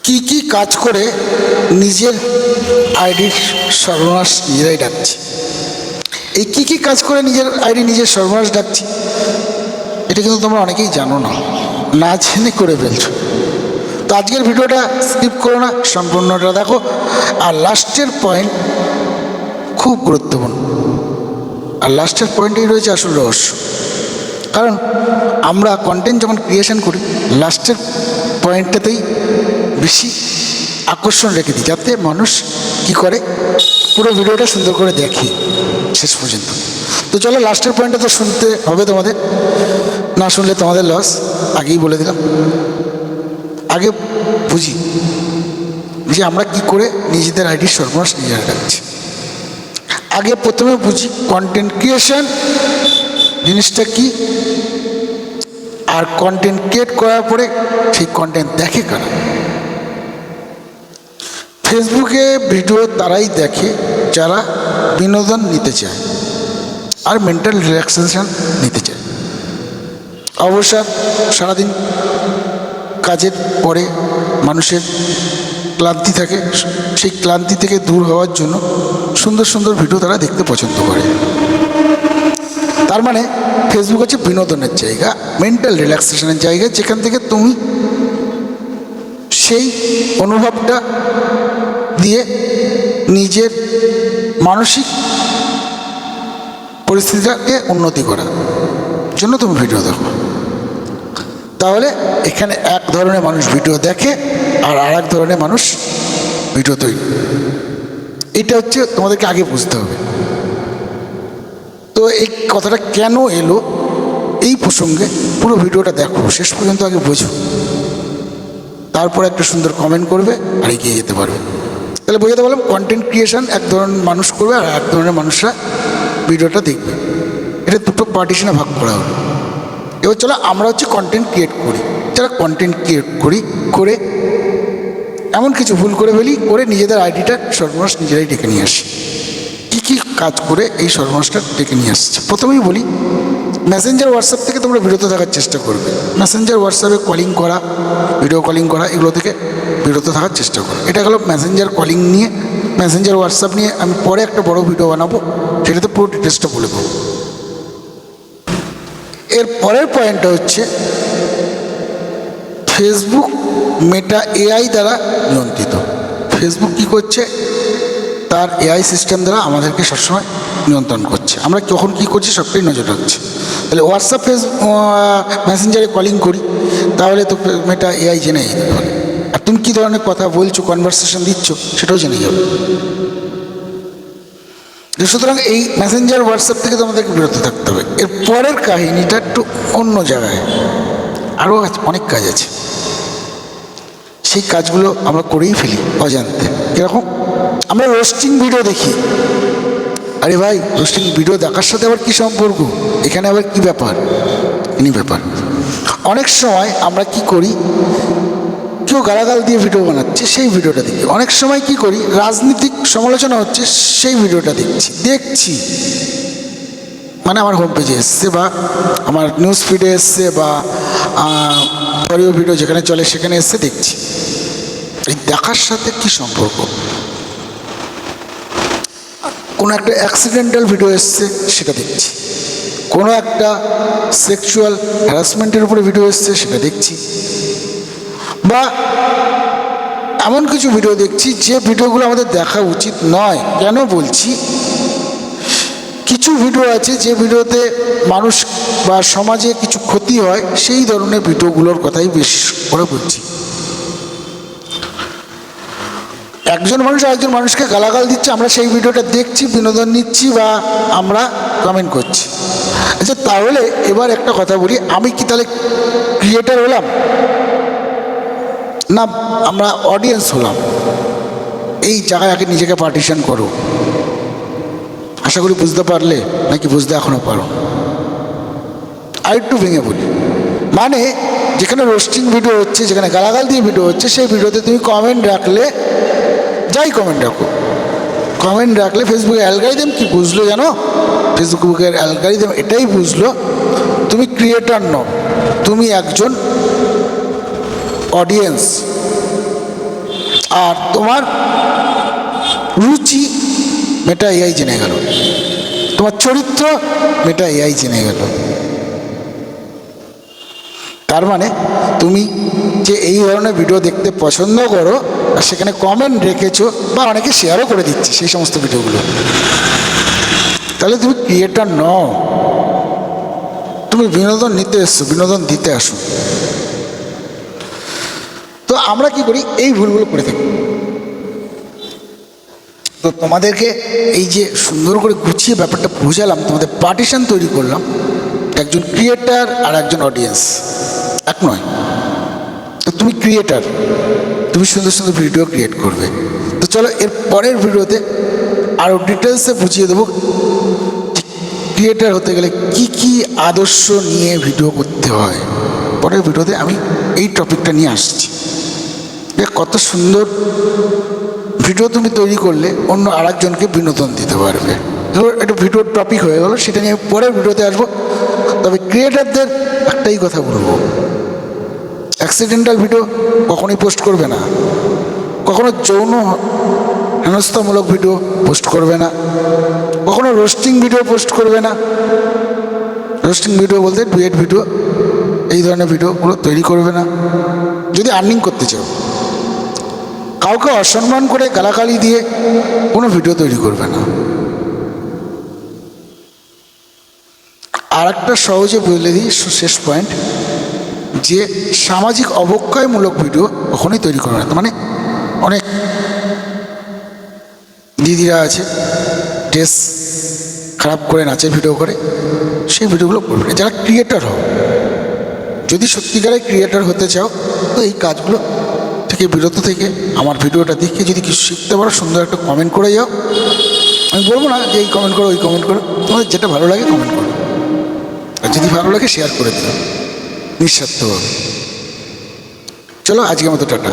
কি কি কাজ করে নিজের আইডির সর্বনাশ নিজেরাই ডাকছি। এই কি কি কাজ করে নিজের আইডি নিজের সর্বনাশ ডাকছি, এটা কিন্তু তোমরা অনেকেই জানো না, না জেনে করে ফেলছো। তো আজকের ভিডিওটা স্কিপ করো না, সম্পূর্ণটা দেখো। আর লাস্টের পয়েন্ট খুব গুরুত্বপূর্ণ, আর লাস্টের পয়েন্টেই রয়েছে আসল রহস্য। কারণ আমরা কন্টেন্ট যখন ক্রিয়েশন করি, লাস্টের পয়েন্টটাতেই বেশি আকর্ষণ রেখে দিই, যাতে মানুষ কি করে পুরো ভিডিওটা সুন্দর করে দেখি শেষ পর্যন্ত। তো চলো, লাস্টের পয়েন্টটা তো শুনতে হবে তোমাদের, না শুনলে তোমাদের লস, আগেই বলে দিলাম। আগে বুঝি যে আমরা কি করে নিজেদের আইডির সর্বনাশ নিজেরা ডাকছি। আগে প্রথমে বুঝি কন্টেন্ট ক্রিয়েশন জিনিসটা কি, আর কন্টেন্ট ক্রিয়েট করার পরে সেই কন্টেন্ট দেখে কারা। ফেসবুকে ভিডিও তারাই দেখে যারা বিনোদন নিতে চায় আর মেন্টাল রিল্যাক্সেশন নিতে চায়। অবসর সারাদিন কাজের পরে মানুষের ক্লান্তি থাকে, সেই ক্লান্তি থেকে দূর হওয়ার জন্য সুন্দর সুন্দর ভিডিও তারা দেখতে পছন্দ করে। তার মানে ফেসবুক হচ্ছে বিনোদনের জায়গা, মেন্টাল রিল্যাক্সেশনের জায়গা, যেখান থেকে তুমি সেই অনুভবটা দিয়ে নিজের মানসিক পরিস্থিতিটাকে উন্নতি করার জন্য তুমি ভিডিও দেখো। তাহলে এখানে এক ধরনের মানুষ ভিডিও দেখে আর এক ধরনের মানুষ ভিডিও তৈরি, এটা হচ্ছে তোমাদেরকে আগে বুঝতে হবে। তো এই কথাটা কেন এলো এই প্রসঙ্গে পুরো ভিডিওটা দেখো, শেষ পর্যন্ত আগে বোঝো, তারপর একটা সুন্দর কমেন্ট করবে আর এগিয়ে যেতে পারবে। তাহলে বোঝাতে পারলাম কন্টেন্ট ক্রিয়েশন এক ধরনের মানুষ করবে আর এক ধরনের মানুষরা ভিডিওটা দেখবে, এটা দুটো পার্টিশনে ভাগ করা হবে। এবার চলো, আমরা হচ্ছে কন্টেন্ট ক্রিয়েট করি, যারা কন্টেন্ট ক্রিয়েট করে এমন কিছু ভুল করে ফেলি, করে নিজেদের আইডিটা সর্বনাশ নিজেরাই ডেকে নিয়ে আসি। কী কী কাজ করে এই সর্বনাশটা ডেকে নিয়ে আসছে, প্রথমেই বলি মেসেঞ্জার হোয়াটসঅ্যাপ থেকে তোমরা বিরত থাকার চেষ্টা করবে। মেসেঞ্জার হোয়াটসঅ্যাপে কলিং করা, ভিডিও কলিং করা, এগুলো থেকে বিরত থাকার চেষ্টা করো। এটা হলো মেসেঞ্জার কলিং নিয়ে, মেসেঞ্জার হোয়াটসঅ্যাপ নিয়ে আমি পরে একটা বড় ভিডিও বানাবো, সেটাতে পুরো ডিটেলসটা বলে দেবো। এর পরের পয়েন্টটা হচ্ছে ফেসবুক মেটা এআই দ্বারা নিয়ন্ত্রিত। ফেসবুক কী করছে, তার এআই সিস্টেম দ্বারা আমাদেরকে সবসময় নিয়ন্ত্রণ করছে, আমরা কখন কী করছি সবটাই নজর রাখছে। তাহলে হোয়াটসঅ্যাপ মেসেঞ্জারে কলিং করি, তাহলে তো মেটা এআই জেনে যেতে পারে, আর তুমি কী ধরনের কথা বলছো, কনভারসেশন দিচ্ছ, সেটাও জেনে যাবে। সুতরাং এই মেসেঞ্জার হোয়াটসঅ্যাপ থেকে তোমাদেরকে বিরত থাকতে হবে। এর পরের কাহিনীটা একটু অন্য জায়গায়, আরও অনেক কাজ আছে, সেই কাজগুলো আমরা করেই ফেলি অজান্তে। কীরকম? আমরা রোস্টিং ভিডিও দেখি, আরে ভাই রোস্টিং ভিডিও দেখার সাথে আবার কী সম্পর্ক, এখানে আবার কী ব্যাপার, এনি ব্যাপার। অনেক সময় আমরা কি করি, কেউ গালাগাল দিয়ে ভিডিও বানাচ্ছে, সেই ভিডিওটা দেখি। অনেক সময় কি করি, রাজনীতিক সমালোচনা হচ্ছে, সেই ভিডিওটা দেখছি, মানে আমার হোম পেজে এসছে বা আমার নিউজ ফিডে এসছে বা পরেও ভিডিও যেখানে চলে সেখানে এসছে, দেখছি। এই দেখার সাথে কি সম্পর্ক? কোনো একটা অ্যাক্সিডেন্টাল ভিডিও এসছে, সেটা দেখছি। কোনো একটা সেক্সুয়াল হ্যারাসমেন্টের উপরে ভিডিও এসছে, সেটা দেখছি। বা এমন কিছু ভিডিও দেখছি যে ভিডিওগুলো আমাদের দেখা উচিত নয়। কেন বলছি, কিছু ভিডিও আছে যে ভিডিওতে মানুষ বা সমাজে কিছু ক্ষতি হয়, সেই ধরনের ভিডিওগুলোর কথাই বেশি করে বলছি। একজন মানুষ আরেকজন মানুষকে গালাগাল দিচ্ছে, আমরা সেই ভিডিওটা দেখছি, বিনোদন নিচ্ছি বা আমরা কমেন্ট করছি। আচ্ছা, তাহলে এবার একটা কথা বলি, আমি কি তাহলে ক্রিয়েটার হলাম না আমরা অডিয়েন্স হলাম? এই জায়গায় আগে নিজেকে পার্টিশন করো। আশা করি বুঝতে পারলে, নাকি বুঝতে এখনো পারো? আর একটু ভেঙে বলি, মানে যেখানে রোস্টিং ভিডিও হচ্ছে, যেখানে গালাগাল দিয়ে ভিডিও হচ্ছে, সেই ভিডিওতে তুমি কমেন্ট রাখলে, যাই কমেন্ট রাখো, কমেন্ট রাখলে ফেসবুকের অ্যালগরিদম কি বুঝলো জানো? ফেসবুকের অ্যালগরিদম এটাই বুঝলো তুমি ক্রিয়েটর নও, তুমি একজন অডিয়েন্স। আর তোমার রুচি মেটা এআই জেনে গেল, তোমার চরিত্র মেটা এআই জেনে গেল। তার মানে তুমি যে এই ধরনের ভিডিও দেখতে পছন্দ করো আর সেখানে কমেন্ট রেখেছো বা অনেকে শেয়ারও করে দিচ্ছে সেই সমস্ত ভিডিওগুলো, তাহলে তুমি ক্রিয়েটার নও, তুমি বিনোদন নিতে এসছো, বিনোদন দিতে আসো। তো আমরা কি করি, এই ভুলগুলো করে থাকি। তো তোমাদেরকে এই যে সুন্দর করে গুছিয়ে ব্যাপারটা বুঝালাম, তোমাদের পার্টিশন তৈরি করলাম, একজন ক্রিয়েটার আর একজন অডিয়েন্স এক নয়। তো তুমি ক্রিয়েটার, তুমি সুন্দর সুন্দর ভিডিও ক্রিয়েট করবে। তো চলো এর পরের ভিডিওতে আরও ডিটেলসে বুঝিয়ে দেবো ক্রিয়েটার হতে গেলে কি কি আদর্শ নিয়ে ভিডিও করতে হয়। পরের ভিডিওতে আমি এই টপিকটা নিয়ে আসছি। কত সুন্দর ভিডিও তুমি তৈরি করলে অন্য আরেকজনকে বিনোদন দিতে পারবে। ধরো একটা ভিডিওর টপিক হয়ে গেল, সেটা নিয়ে পরের ভিডিওতে আসবো। তবে ক্রিয়েটারদের একটাই কথা বলবো, অ্যাক্সিডেন্টাল ভিডিও কখনোই পোস্ট করবে না, কখনো যৌন হেনস্থামূলক ভিডিও পোস্ট করবে না, কখনো রোস্টিং ভিডিও পোস্ট করবে না। রোস্টিং ভিডিও বলতে ডুয়েট ভিডিও, এই ধরনের ভিডিওগুলো তৈরি করবে না যদি আর্নিং করতে চাও। কাউকে অসম্মান করে গালাগালি দিয়ে কোনো ভিডিও তৈরি করবে না। আর একটা সহজে বলে দিই, শেষ পয়েন্ট, যে সামাজিক অবক্ষয়মূলক ভিডিও কখনোই তৈরি করবে না। মানে অনেক দিদিরা আছে ড্রেস খারাপ করে নাচের ভিডিও করে, সেই ভিডিওগুলো করবে না। যারা ক্রিয়েটার হও, যদি সত্যিকারের ক্রিয়েটার হতে চাও, তো এই কাজগুলো থেকে বিরত থেকে আমার ভিডিওটা দেখে যদি কিছু শিখতে পারো, সুন্দর একটা কমেন্ট করে যাও। আমি বলবো না যে এই কমেন্ট করো, ওই কমেন্ট করো, তোমাদের যেটা ভালো লাগে কমেন্ট করো, আর যদি ভালো লাগে শেয়ার করে দিও নিঃস্বার্থভাবে। চলো আজকের মতো টাটা।